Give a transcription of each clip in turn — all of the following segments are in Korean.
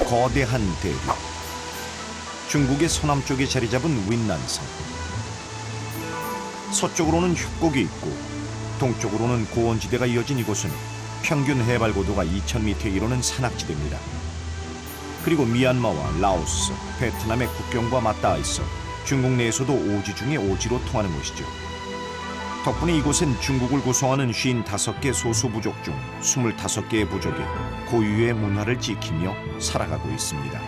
거대한 대륙. 중국의 서남쪽에 자리 잡은 윈난성. 서쪽으로는 협곡이 있고 동쪽으로는 고원지대가 이어진 이곳은 평균 해발 고도가 2000m에 이르는 산악지대입니다. 그리고 미얀마와 라오스, 베트남의 국경과 맞닿아 있어 중국 내에서도 오지 중에 오지로 통하는 곳이죠. 덕분에 이곳엔 중국을 구성하는 55개 소수 부족 중 25개의 부족이 고유의 문화를 지키며 살아가고 있습니다.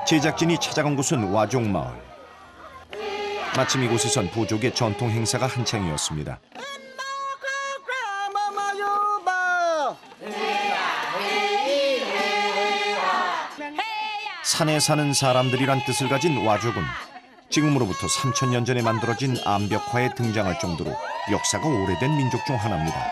제작진이 찾아간 곳은 와종마을. 마침 이곳에선 부족의 전통 행사가 한창이었습니다. 산에 사는 사람들이란 뜻을 가진 와족은 지금으로부터 3000년 전에 만들어진 암벽화에 등장할 정도로 역사가 오래된 민족 중 하나입니다.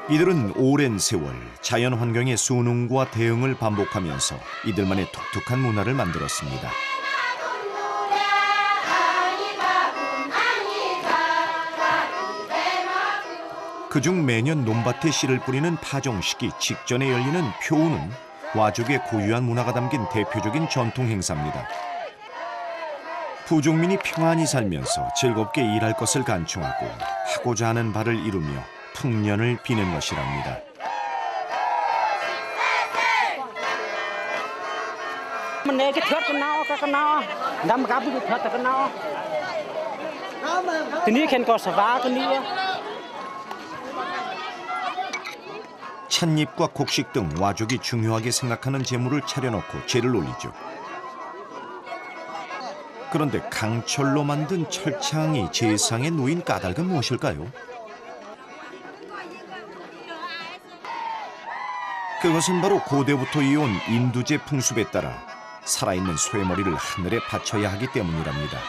이들은 오랜 세월 자연 환경의 순응과 대응을 반복하면서 이들만의 독특한 문화를 만들었습니다. 그중 매년 논밭에 씨를 뿌리는 파종식이 직전에 열리는 표우는 와족의 고유한 문화가 담긴 대표적인 전통 행사입니다. 부족민이 평안히 살면서 즐겁게 일할 것을 간충하고 하고자 하는 바를 이루며 풍년을 비는 것이랍니다. 찻잎과 곡식 등 와족이 중요하게 생각하는 재물을 차려놓고 제를 올리죠. 그런데 강철로 만든 철창이 제상에 놓인 까닭은 무엇일까요? 그것은 바로 고대부터 이어온 인두제 풍습에 따라 살아있는 소의 머리를 하늘에 바쳐야 하기 때문이랍니다.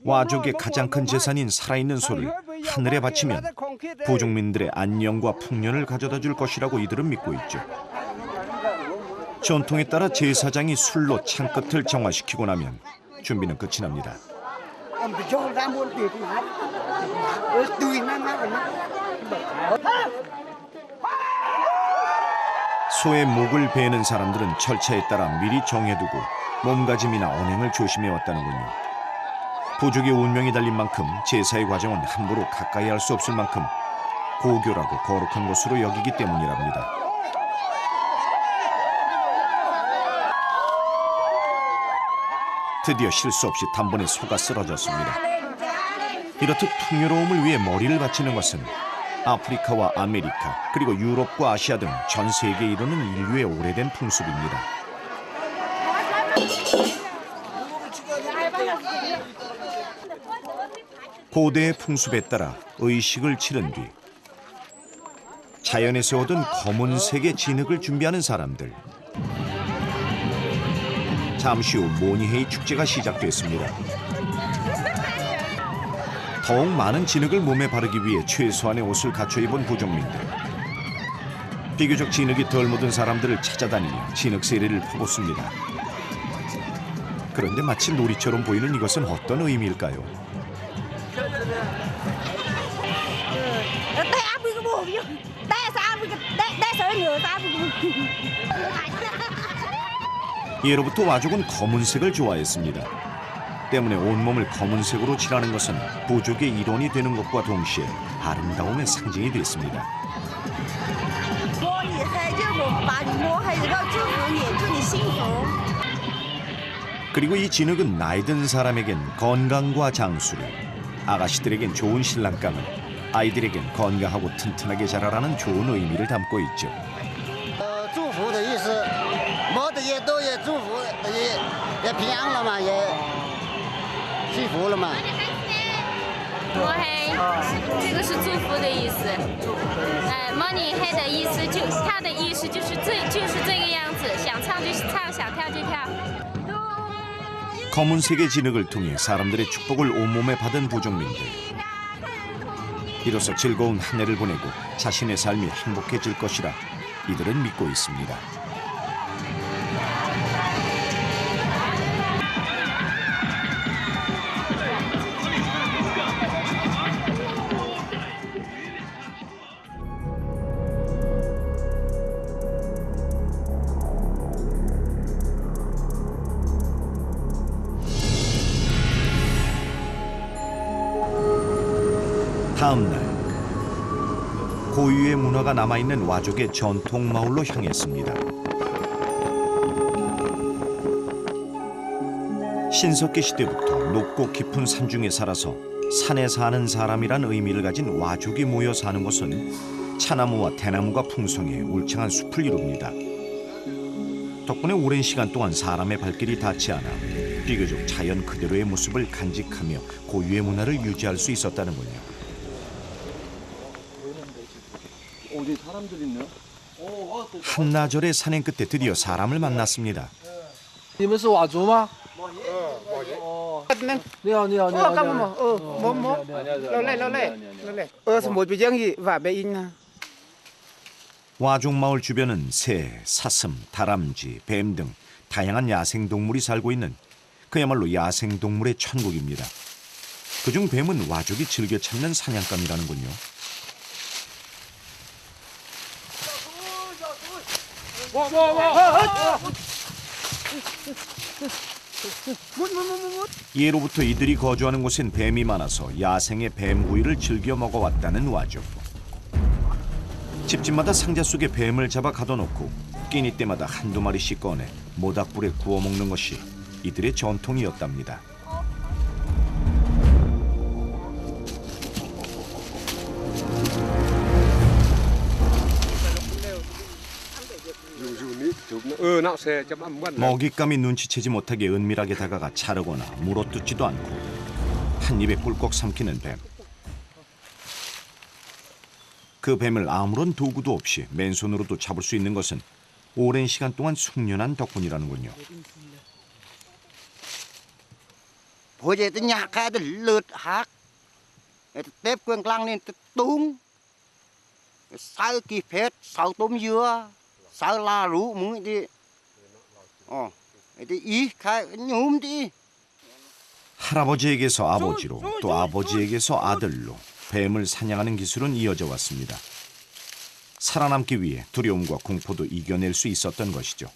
와족의 가장 큰 재산인 살아있는 소를 하늘에 바치면 부족민들의 안녕과 풍년을 가져다 줄 것이라고 이들은 믿고 있죠. 전통에 따라 제사장이 술로 창끝을 정화시키고 나면 준비는 끝이 납니다. 소의 목을 베는 사람들은 절차에 따라 미리 정해두고 몸가짐이나 언행을 조심해 왔다는군요. 부족의 운명이 달린 만큼 제사의 과정은 함부로 가까이 할 수 없을 만큼 고교라고 거룩한 것으로 여기기 때문이랍니다. 드디어 실수 없이 단번에 소가 쓰러졌습니다. 이렇듯 풍요로움을 위해 머리를 바치는 것은 아프리카와 아메리카 그리고 유럽과 아시아 등 전 세계에 이르는 인류의 오래된 풍습입니다. 고대의 풍습에 따라 의식을 치른 뒤 자연에서 얻은 검은색의 진흙을 준비하는 사람들. 잠시 후 모니헤이 축제가 시작됐습니다. 더욱 많은 진흙을 몸에 바르기 위해 최소한의 옷을 갖춰 입은 부족민들. 비교적 진흙이 덜 묻은 사람들을 찾아다니며 진흙 세례를 퍼붓습니다. 그런데 마치 놀이처럼 보이는 이것은 어떤 의미일까요? 예로부터 와족은 검은색을 좋아했습니다. 때문에 온몸을 검은색으로 칠하는 것은 부족의 일원이 되는 것과 동시에 아름다움의 상징이 됐습니다. 그리고 이 진흙은 나이 든 사람에겐 건강과 장수를, 아가씨들에겐 좋은 신랑감을, 아이들에겐 건강하고 튼튼하게 자라라는 좋은 의미를 담고 있죠.摸黑，这个是祝福的意思。摸你黑的意思，它的意思就是这个样跳去跳。 검은색의 진흙을 통해 사람들의 축복을 온몸에 받은 부족민들. 이로써 즐거운 한 해를 보내고 자신의 삶이 행복해질 것이라 이들은 믿고 있습니다. 다음 날 고유의 문화가 남아있는 와족의 전통 마을로 향했습니다. 신석기 시대부터 높고 깊은 산중에 살아서 산에 사는 사람이란 의미를 가진 와족이 모여 사는 곳은 차나무와 대나무가 풍성해 울창한 숲을 이룹니다. 덕분에 오랜 시간 동안 사람의 발길이 닿지 않아 비교적 자연 그대로의 모습을 간직하며 고유의 문화를 유지할 수 있었다는군요. 어디 사람들 있네. 한나절의 산행 끝에 드디어 사람을 만났습니다. 你们是佤族吗？你好，你好，你好。 干嘛？么，什么比较易话别音啊？ 와족마을 주변은 새, 사슴, 다람쥐, 뱀 등 다양한 야생동물이 살고 있는 그야말로 야생동물의 천국입니다. 그중 뱀은 와족이 즐겨 찾는 사냥감이라는군요. 예로부터 이들이 거주하는 곳엔 뱀이 많아서 야생의 뱀구이를 즐겨 먹어왔다는 와족. 집집마다 상자 속에 뱀을 잡아 가둬놓고 끼니 때마다 한두 마리씩 꺼내 모닥불에 구워 먹는 것이 이들의 전통이었답니다. 먹잇감이 눈치채지 못하게 은밀하게 다가가 자르거나 물어뜯지도 않고 한 입에 꿀꺽 삼키는 뱀. 그 뱀을 아무런 도구도 없이 맨손으로도 잡을 수 있는 것은 오랜 시간 동안 숙련한 덕분이라는군요. Hồi tới nhà cái thì lượt hát, tép quên lăng lên tung, sao kỳ phết, sao tôm dưa, sao la rú mũi đi, thì ý cái nhúm đi. 할아버지에게서 아버지로 또 아버지에게서 아들로 뱀을 사냥하는 기술은 이어져 왔습니다. 살아남기 위해 두려움과 공포도 이겨낼 수 있었던 것이죠.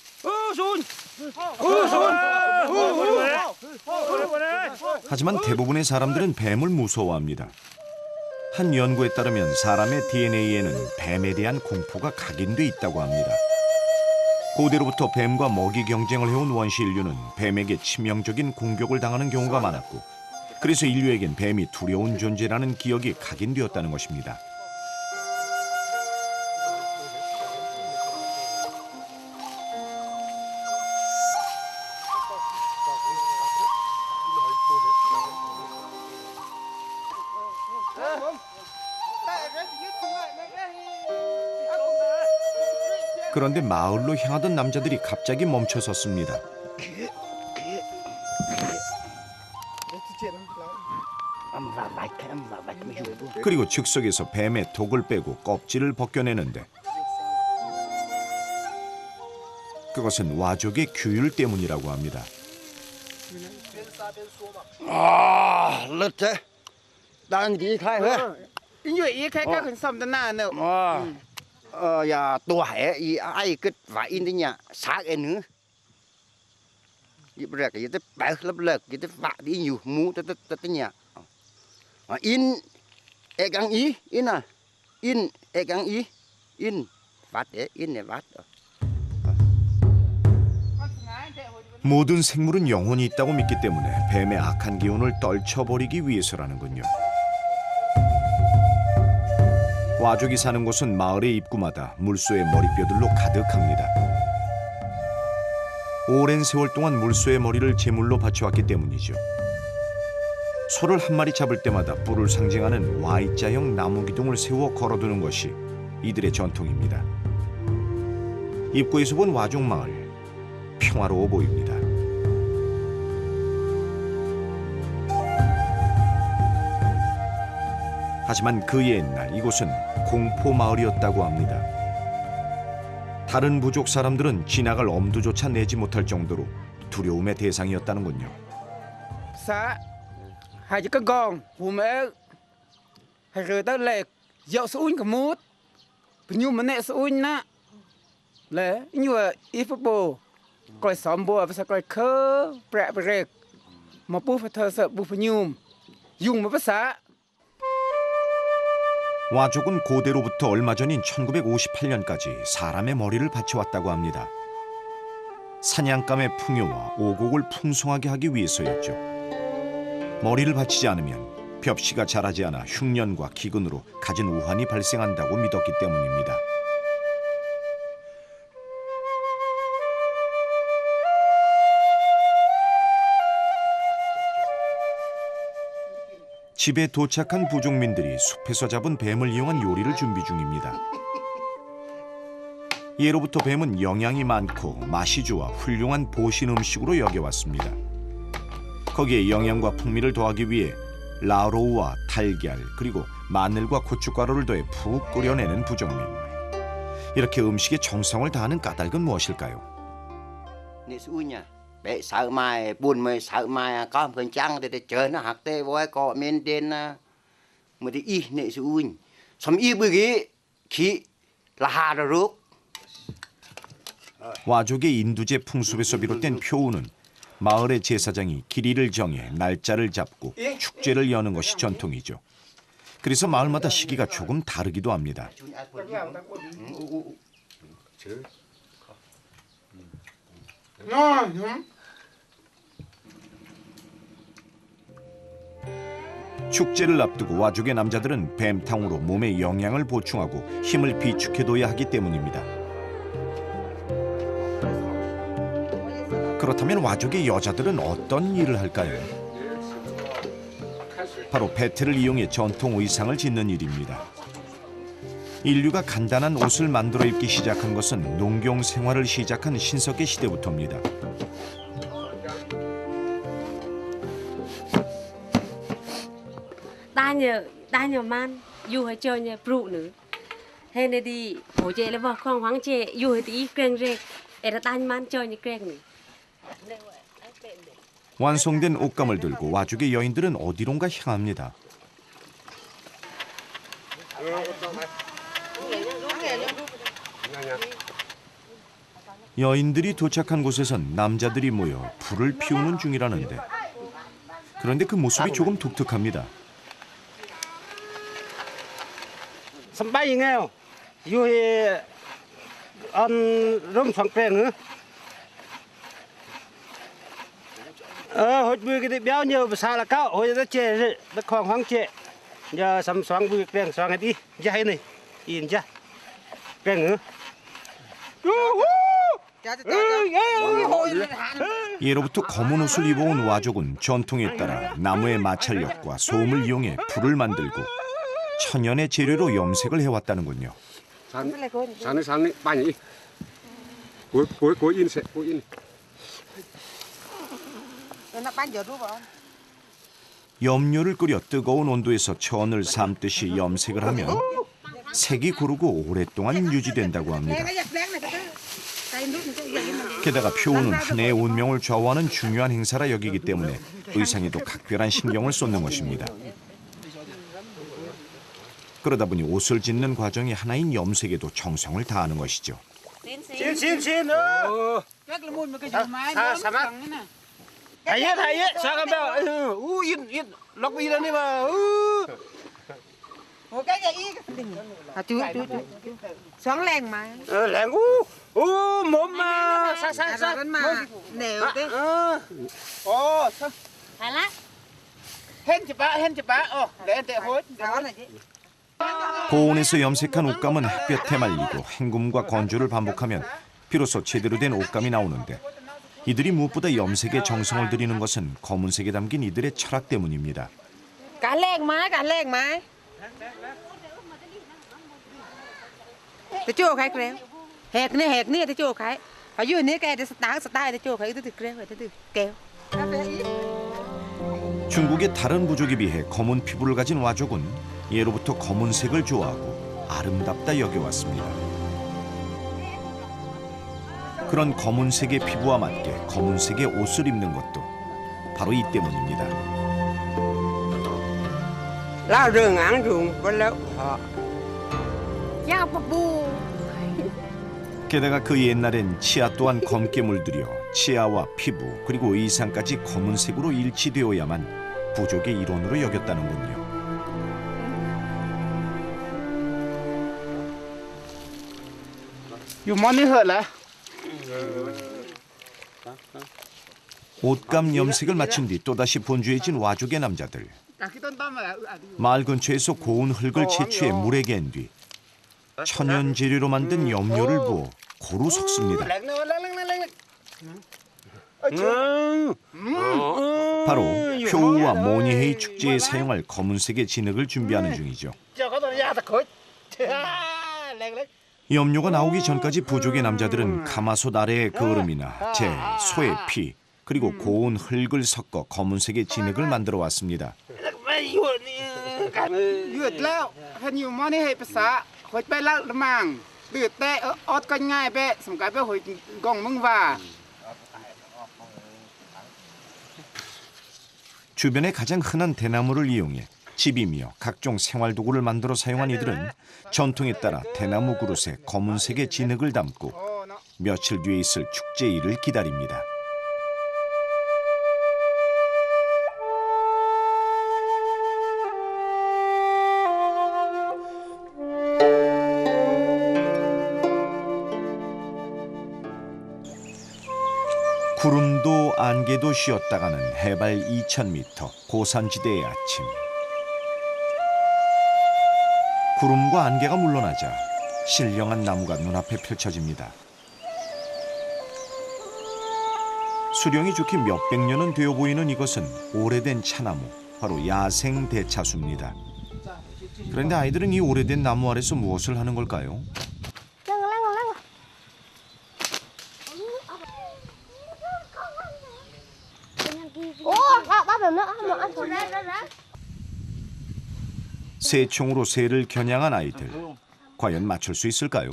하지만 대부분의 사람들은 뱀을 무서워합니다. 한 연구에 따르면 사람의 DNA에는 뱀에 대한 공포가 각인돼 있다고 합니다. 고대로부터 뱀과 먹이 경쟁을 해온 원시 인류는 뱀에게 치명적인 공격을 당하는 경우가 많았고, 그래서 인류에겐 뱀이 두려운 존재라는 기억이 각인되었다는 것입니다. 그런데 마을로 향하던 남자들이 갑자기 멈춰섰습니다. 그리고 즉석에서 뱀의 독을 빼고 껍질을 벗겨내는데 그것은 와족의 규율 때문이라고 합니다. À, lượt thế, đang đi khai hết. Như vậy cái các hình xăm tên nào nữa? Dạ, tuổi ý ai cứ phải in tới nhà, sáng em nữa. Vậy bây giờ cái tới bảy lớp lợt, cái tới vạ đi nhiều mũ tới nhà. In, em gắng ý, in à, in, em gắng ý, in, vắt để in để vắt. 모든 생물은 영혼이 있다고 믿기 때문에 뱀의 악한 기운을 떨쳐버리기 위해서라는군요. 와족이 사는 곳은 마을의 입구마다 물소의 머리뼈들로 가득합니다. 오랜 세월 동안 물소의 머리를 제물로 바쳐왔기 때문이죠. 소를 한 마리 잡을 때마다 뿔을 상징하는 Y자형 나무 기둥을 세워 걸어두는 것이 이들의 전통입니다. 입구에서 본 와족 마을, 평화로워 보입니다. 하지만 그 옛날 이곳은 공포 마을이었다고 합니다. 다른 부족 사람들은 지나갈 엄두조차 내지 못할 정도로 두려움의 대상이었다는군요. xã hai cái gòn hùm ế hai rồi tới lệ dạo xuống cả mút nhưng mà nè xuống na lệ như là ít bố coi xóm bùa và sao coi khơ bẹ bẹ mà bố phải thơ sợ bố phải nhung dùng mà bắt xã. 와족은 고대로부터 얼마 전인 1958년까지 사람의 머리를 바쳐왔다고 합니다. 사냥감의 풍요와 오곡을 풍성하게 하기 위해서였죠. 머리를 바치지 않으면 벽씨가 자라지 않아 흉년과 기근으로 갖은 우환이 발생한다고 믿었기 때문입니다. 집에 도착한 부족민들이 숲에서 잡은 뱀을 이용한 요리를 준비 중입니다. 예로부터 뱀은 영양이 많고 맛이 좋아 훌륭한 보신 음식으로 여겨왔습니다. 거기에 영양과 풍미를 더하기 위해 라로우와 달걀 그리고 마늘과 고춧가루를 더해 푹 끓여내는 부족민. 이렇게 음식에 정성을 다하는 까닭은 무엇일까요? bé sợ mai buồn mày sợ mai có một cái trăng thì chờ nó hạt tê voi cọ men trên mà thì y nệ sự uin xong y bữa 기 기 라하르룩. 와족의 인두제 풍습에서 비롯된 표우는 마을의 제사장이 길이를 정해 날짜를 잡고 축제를 여는 것이 전통이죠. 그래서 마을마다 시기가 조금 다르기도 합니다. 축제를 앞두고 와족의 남자들은 뱀탕으로 몸에 영양을 보충하고 힘을 비축해둬야 하기 때문입니다. 그렇다면 와족의 여자들은 어떤 일을 할까요? 바로 배틀을 이용해 전통 의상을 짓는 일입니다. 인류가 간단한 옷을 만들어 입기 시작한 것은 농경 생활을 시작한 신석기 시대부터입니다. đa nhiều man dù hay chơi nhà phụ nữ hay là đi hỗ trợ là vợ con hoang trẻ dù hay đi quen rệt để đa man chơi như quen này. 완성된 옷감을 들고 와족의 여인들은 어디론가 향합니다. 여인들이 도착한 곳에선 남자들이 모여 불을 피우는 중이라는데 그런데 그 모습이 조금 독특합니다. bay nghèo vui ăn rơm phẳng phèn nữa hồi bữa cái béo nhiều xa là cao hồi nó chè nó khoang khoáng chè giờ sắm xoang bữa đèn xoang đi ra hay này in ra đèn nữa 예로부터 검은 옷을 입어온 와족은 전통에 따라 나무의 마찰력과 소음을 이용해 불을 만들고 천연의 재료로 염색을 해왔다는군요. 산이 많이 고인 염료를 끓여 뜨거운 온도에서 천을 삶듯이 염색을 하면 색이 고르고 오랫동안 유지된다고 합니다. 게다가 표우는 한 해의 운명을 좌우하는 중요한 행사라 여기기 때문에 의상에도 각별한 신경을 쏟는 것입니다. 그러다 보니 옷을 짓는 과정이 하나인 염색에도 정성을 다하는 것이죠. xin hay sao các bạn yên lóc đi lên đi mà Xoắn len mà. lẹn mồm mà sa Nèo đấy. Hay lắm. Hen chụp bá. Để anh tệ hối. Đó này chứ. 고온에서 염색한 옷감은 햇볕에 말리고 헹굼과 건조를 반복하면 비로소 제대로 된 옷감이 나오는데 이들이 무엇보다 염색에 정성을 들이는 것은 검은색에 담긴 이들의 철학 때문입니다. Cả len mà. Tôi chưa khai kêu. Hẹt nè tôi chưa khai. อยู่นี่แกจะสตาร์ทโจ้เขาจะ그래แก้ว 중국의 다른 부족에 비해 검은 피부를 가진 와족은 예로부터 검은색을 좋아하고 아름답다 여겨왔습니다. 그런 검은색의 피부와 맞게 검은색의 옷을 입는 것도 바로 이 때문입니다. 게다가 그 옛날엔 치아 또한 검게 물들여 치아와 피부 그리고 의상까지 검은색으로 일치되어야만 부족의 일원으로 여겼다는군요. 유머니 허라. 옷감 염색을 마친 뒤 또다시 본주해진 와족의 남자들. 마을 근처에서 고운 흙을 채취해 물에 갠 뒤 천연 재료로 만든 염료를 부어 고루 섞습니다. 바로 효우와 모니헤이 축제에 사용할 검은색의 진흙을 준비하는 중이죠. 염료가 나오기 전까지 부족의 남자들은 가마솥 아래의 거름이나 재, 소의 피 그리고 고운 흙을 섞어 검은색의 진흙을 만들어 왔습니다. 유머니 해서 hồi bay lắc mang từ té ót coi ngay bé sầm cái bé hồi gong mưng và 주변에 가장 흔한 대나무를 이용해 집이며 각종 생활 도구를 만들어 사용한 이들은 전통에 따라 대나무 그릇에 검은색의 진흙을 담고 며칠 뒤에 있을 축제일을 기다립니다. 구름도 안개도 쉬었다 가는 해발 2,000m 고산지대의 아침. 구름과 안개가 물러나자 신령한 나무가 눈앞에 펼쳐집니다. 수령이 좋게 몇백 년은 되어 보이는 이것은 오래된 차나무, 바로 야생 대차수입니다. 그런데 아이들은 이 오래된 나무 아래서 무엇을 하는 걸까요? 새총으로 새를 겨냥한 아이들. 과연 맞출 수 있을까요?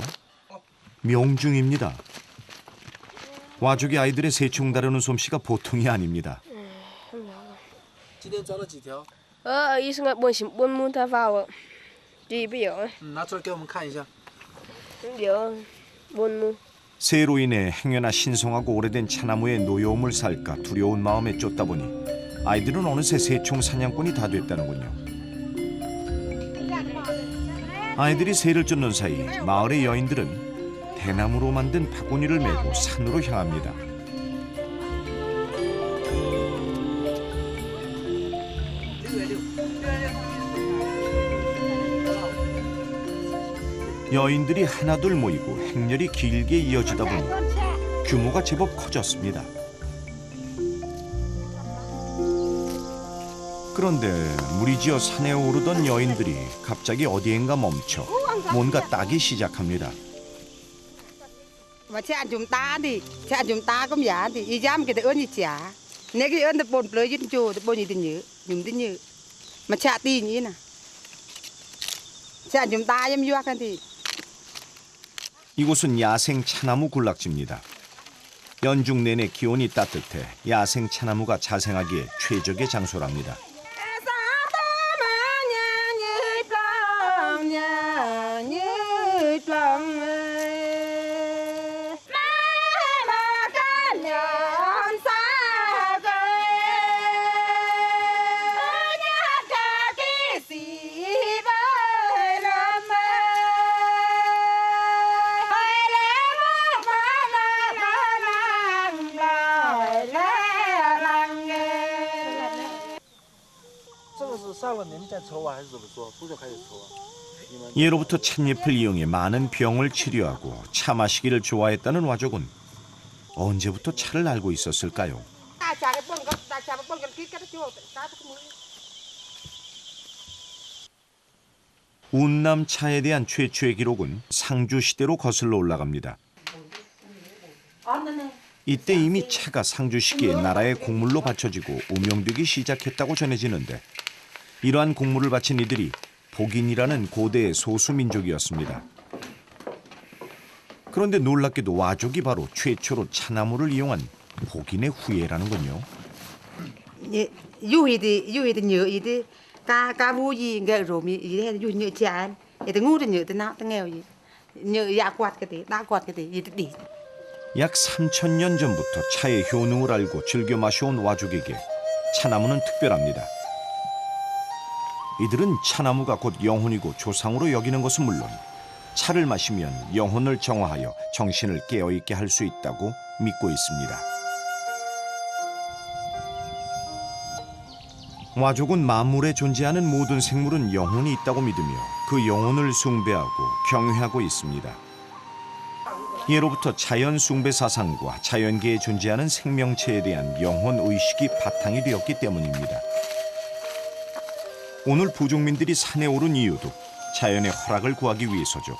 명중입니다. 와족의 아이들의 새총 다루는 솜씨가 보통이 아닙니다. 今天抓了几条？一是我本木头发哦，这不有，拿出来给我们看一下。有本木。 새로 인해 행여나 신성하고 오래된 차나무의 노여움을 살까 두려운 마음에 쫓다 보니 아이들은 어느새 새총 사냥꾼이 다 됐다는군요. 아이들이 새를 쫓는 사이 마을의 여인들은 대나무로 만든 바구니를 메고 산으로 향합니다. 여인들이 하나둘 모이고 행렬이 길게 이어지다 보니 규모가 제법 커졌습니다. 그런데 무리지어 산에 오르던 여인들이 갑자기 어디엔가 멈춰 뭔가 따기 시작합니다. mà cha chúng ta cũng giả thì y dám cái ơn như chả nếu cái ơn tập bồn lời dân chùa tập bồn như tình nhớ nhung tình nhớ mà cha tin như nè cha chúng ta dám vô cái thì 이곳은 야생 차나무 군락지입니다. 연중 내내 기온이 따뜻해 야생 차나무가 자생하기에 최적의 장소랍니다. 예로부터 찻잎을 이용해 많은 병을 치료하고 차 마시기를 좋아했다는 와족은 언제부터 차를 알고 있었을까요? 운남 차에 대한 최초의 기록은 상주 시대로 거슬러 올라갑니다. 이때 이미 차가 상주 시기에 나라의 곡물로 바쳐지고 운명되기 시작했다고 전해지는데 이러한 곡물을 바친 이들이 복인이라는 고대의 소수민족이었습니다. 그런데 놀랍게도 와족이 바로 최초로 차나무를 이용한 복인의 후예라는군요. 유희도 nhựa gì đi ca mua gì nghệ rồi mi gì hay nhựa nhựa chán thì ngu thì nhựa thì nào thì nghèo gì nhựa dạ quạt cái gì đã quạt cái gì đi 약 3,000년 전부터 차의 효능을 알고 즐겨 마셔온 와족에게 차나무는 특별합니다. 이들은 차나무가 곧 영혼이고 조상으로 여기는 것은 물론 차를 마시면 영혼을 정화하여 정신을 깨어있게 할 수 있다고 믿고 있습니다. 와족은 만물에 존재하는 모든 생물은 영혼이 있다고 믿으며 그 영혼을 숭배하고 경외하고 있습니다. 예로부터 자연 숭배 사상과 자연계에 존재하는 생명체에 대한 영혼 의식이 바탕이 되었기 때문입니다. 오늘 부족민들이 산에 오른 이유도 자연의 허락을 구하기 위해서죠.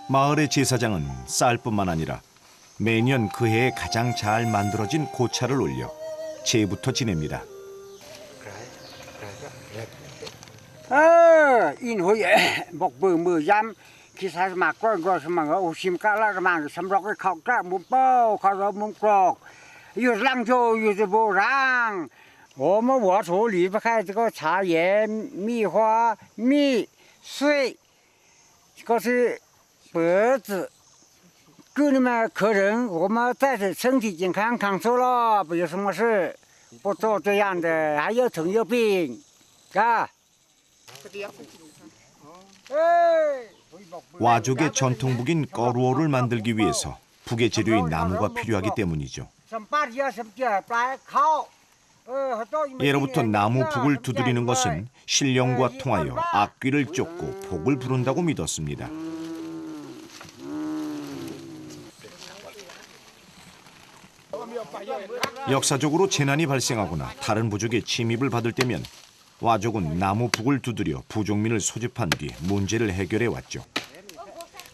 마을의 제사장은 쌀뿐만 아니라 매년 그 해에 가장 잘 만들어진 고차를 올려 제부터 지냅니다. in hồi bọc bự mười dăm khi sai mà coi mà ngỡ sim cá là mà sắm rọc cái khóc cá muốn bao khóc rồi muốn cọt yêu lăng cho yêu vô rang 我们我处离不开这个茶叶、米花、米、水，这个是白子。给你们客人，我们在这身体健康康寿了，不有什么事，不做这样的，还有疼有病，啊。 와족의 전통북인 꺼루어를 만들기 위해서 북의 재료인 나무가 필요하기 때문이죠. 예로부터 나무 북을 두드리는 것은 신령과 통하여 악귀를 쫓고 복을 부른다고 믿었습니다. 역사적으로 재난이 발생하거나 다른 부족의 침입을 받을 때면 와족은 나무 북을 두드려 부족민을 소집한 뒤 문제를 해결해 왔죠.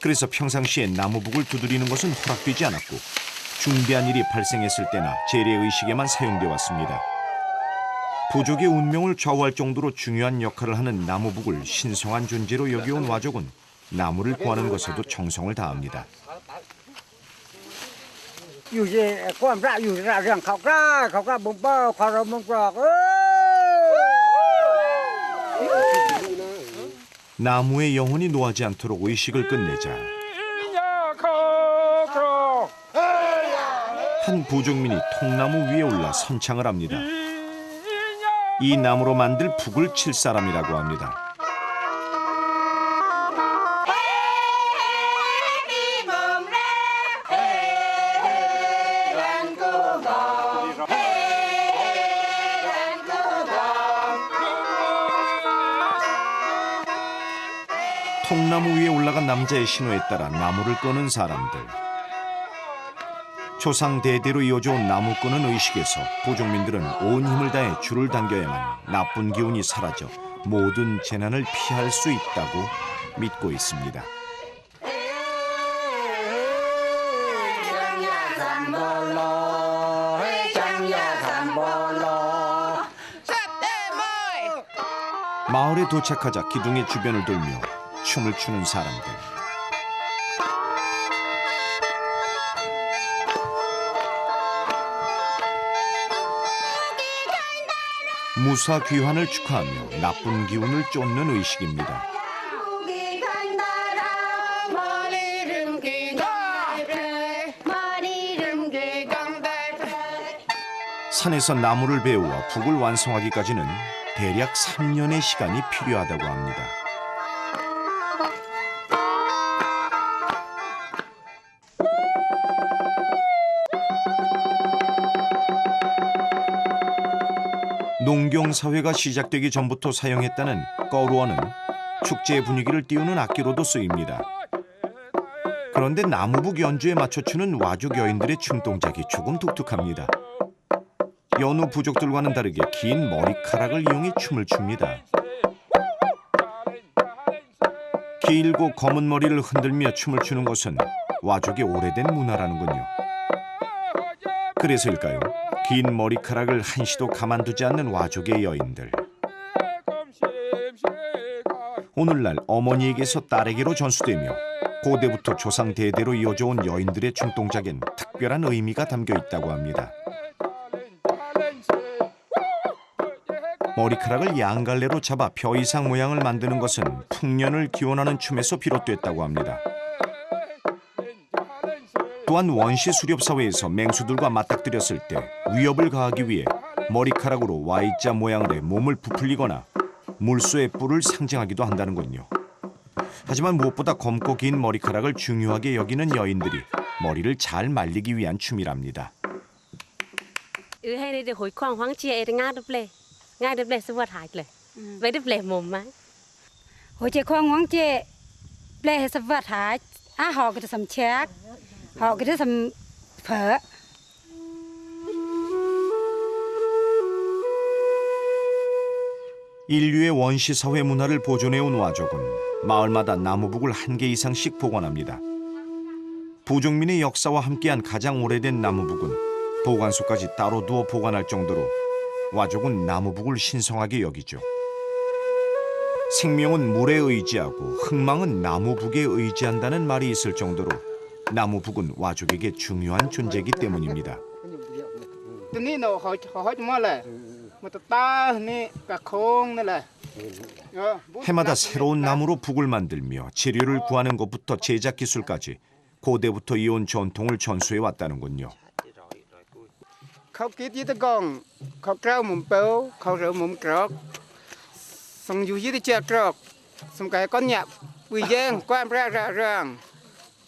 그래서 평상시에 나무 북을 두드리는 것은 허락되지 않았고 중대한 일이 발생했을 때나 재래의식에만 사용돼 왔습니다. 부족의 운명을 좌우할 정도로 중요한 역할을 하는 나무 북을 신성한 존재로 여겨온 와족은 나무를 구하는 것에도 정성을 다합니다. 나무의 영혼이 노하지 않도록 의식을 끝내자 한 부족민이 통나무 위에 올라 선창을 합니다. 이 나무로 만들 북을 칠 사람이라고 합니다. 통나무 위에 올라간 남자의 신호에 따라 나무를 끄는 사람들. 조상 대대로 이어져온 나무 끄는 의식에서 부족민들은 온 힘을 다해 줄을 당겨야만 나쁜 기운이 사라져 모든 재난을 피할 수 있다고 믿고 있습니다. 마을에 도착하자 기둥의 주변을 돌며 춤을 추는 사람들. 무사 귀환을 축하하며 나쁜 기운을 쫓는 의식입니다. 산에서 나무를 베어와 북을 완성하기까지는 대략 3년의 시간이 필요하다고 합니다. 농경사회가 시작되기 전부터 사용했다는 꺼루어는 축제 분위기를 띄우는 악기로도 쓰입니다. 그런데 나무북 연주에 맞춰 추는 와족 여인들의 춤 동작이 조금 독특합니다. 여느 부족들과는 다르게 긴 머리카락을 이용해 춤을 춥니다. 길고 검은 머리를 흔들며 춤을 추는 것은 와족의 오래된 문화라는군요. 그래서일까요? 긴 머리카락을 한시도 가만두지 않는 와족의 여인들. 오늘날 어머니에게서 딸에게로 전수되며 고대부터 조상 대대로 이어져온 여인들의 춤동작엔 특별한 의미가 담겨 있다고 합니다. 머리카락을 양갈래로 잡아 벼 이상 모양을 만드는 것은 풍년을 기원하는 춤에서 비롯됐다고 합니다. 또한 원시 수렵 사회에서 맹수들과 맞닥뜨렸을 때 위협을 가하기 위해 머리카락으로 Y자 모양의 몸을 부풀리거나 물소의 뿔을 상징하기도 한다는군요. 하지만 무엇보다 검고 긴 머리카락을 중요하게 여기는 여인들이 머리를 잘 말리기 위한 춤이랍니다. hay đây hồi khoang khoáng chia ngay đập lệ sự vật hại lệ vậy đập lệ mồm mà hồi chế khoang hoang chế ple sập vật hại họ cái sầm chạc họ cái sầm phở. 인류의 원시 사회 문화를 보존해온 와족은 마을마다 나무북을 1개 이상씩 보관합니다. 부족민의 역사와 함께한 가장 오래된 나무북은 보관소까지 따로 두어 보관할 정도로 와족은 나무북을 신성하게 여기죠. 생명은 물에 의지하고 흥망은 나무북에 의지한다는 말이 있을 정도로 나무북은 와족에게 중요한 존재이기 때문입니다. 해마다 새로운 나무로 북을 만들며 재료를 구하는 것부터 제작 기술까지 고대부터 이어온 전통을 전수해 왔다는군요. Khâu kít với tơ gong, khâu trâu mồm bếu, khâu rượu mồm trọc, xong dù với tơ trọc, xong cái con nhạc, bùi giang, quan ra ràng,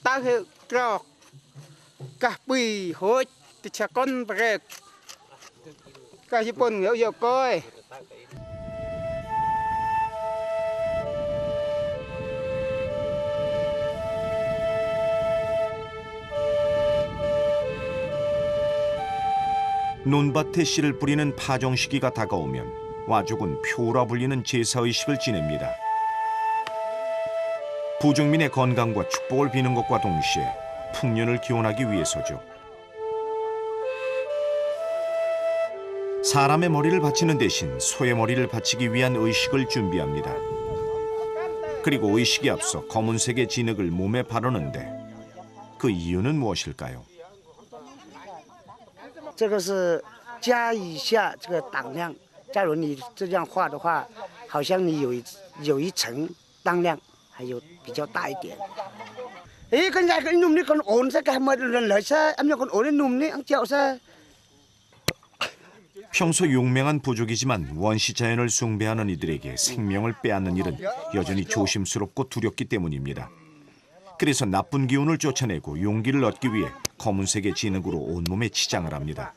ta hiệu trọc, cả bùi hối, tơ chả con bạc, cả hiệp bồn ngỡ dầu coi. 논밭에 씨를 뿌리는 파종 시기가 다가오면 와족은 표라 불리는 제사의식을 지냅니다. 부족민의 건강과 축복을 비는 것과 동시에 풍년을 기원하기 위해서죠. 사람의 머리를 바치는 대신 소의 머리를 바치기 위한 의식을 준비합니다. 그리고 의식에 앞서 검은색의 진흙을 몸에 바르는데 그 이유는 무엇일까요? 这个是加一下这个当量，假如你这样画的话，好像你有一层当量，还有比较大一点。诶，跟家跟弄你跟ổn sẽ cái mà lợi sẽ em nhớ con ổn nên弄你ăn chậu sẽ. 평소 용맹한 부족이지만 원시 자연을 숭배하는 이들에게 생명을 빼앗는 일은 여전히 조심스럽고 두렵기 때문입니다. 그래서 나쁜 기운을 쫓아내고 용기를 얻기 위해 검은색의 진흙으로 온몸에 치장을 합니다.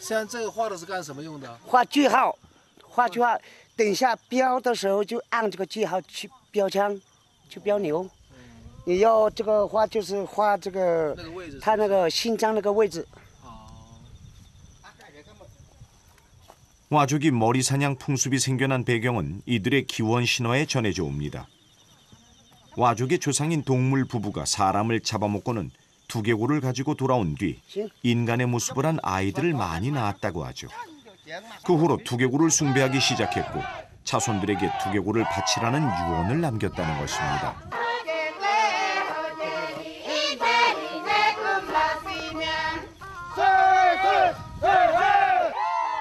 现在这个画的是干什么用的？画句号，画句号，等一下标的时候就按这个句号去标枪，去标牛。你要这个画就是画这个它那个心脏那个位置。 와족이 머리 사냥 풍습이 생겨난 배경은 이들의 기원 신화에 전해져 옵니다. 와족의 조상인 동물 부부가 사람을 잡아먹고는 두개골을 가지고 돌아온 뒤 인간의 모습을 한 아이들을 많이 낳았다고 하죠. 그 후로 두개골을 숭배하기 시작했고 자손들에게 두개골을 바치라는 유언을 남겼다는 것입니다.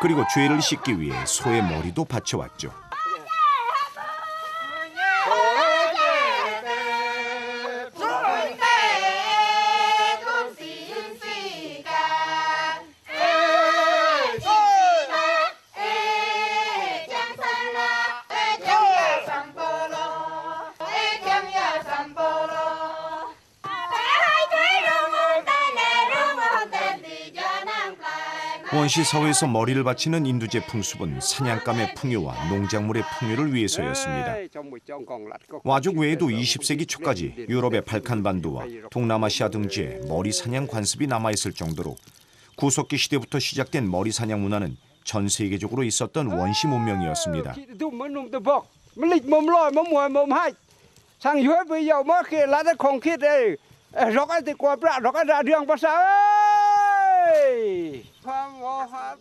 그리고 죄를 씻기 위해 소의 머리도 바쳐왔죠. 원시 사회에서 머리를 바치는 인두제 풍습은 사냥감의 풍요와 농작물의 풍요를 위해서였습니다. 와족 외에도 20세기 초까지 유럽의 발칸반도와 동남아시아 등지에 머리 사냥 관습이 남아있을 정도로 구석기 시대부터 시작된 머리 사냥 문화는 전 세계적으로 있었던 원시 문명이었습니다.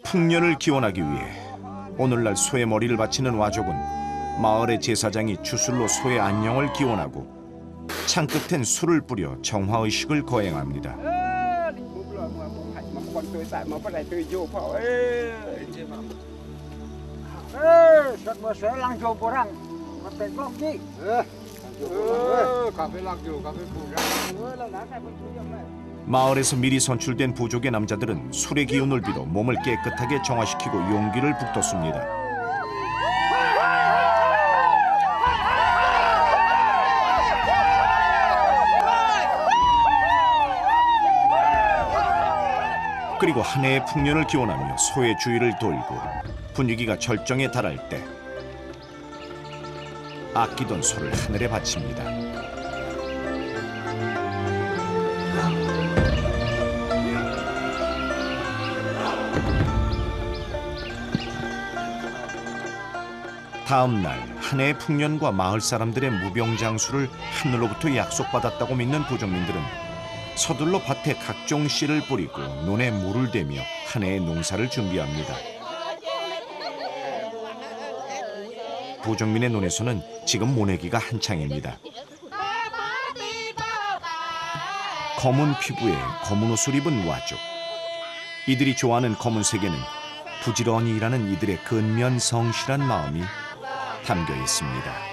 풍년을 기원하기 위해 오늘날 소의 머리를 바치는 와족은 마을의 제사장이 주술로 소의 안녕을 기원하고 창 끝엔 술을 뿌려 정화의식을 거행합니다. 마을에서 미리 선출된 부족의 남자들은 술의 기운을 빌어 몸을 깨끗하게 정화시키고 용기를 북돋습니다. 그리고 한 해의 풍년을 기원하며 소의 주위를 돌고 분위기가 절정에 달할 때 아끼던 소를 하늘에 바칩니다. 다음 날 한 해의 풍년과 마을 사람들의 무병장수를 하늘로부터 약속받았다고 믿는 부족민들은 서둘러 밭에 각종 씨를 뿌리고 논에 물을 대며 한 해의 농사를 준비합니다. 부족민의 논에서는 지금 모내기가 한창입니다. 검은 피부에 검은 옷을 입은 와족. 이들이 좋아하는 검은색에는 부지런히 일하는 이들의 근면 성실한 마음이 담겨 있습니다.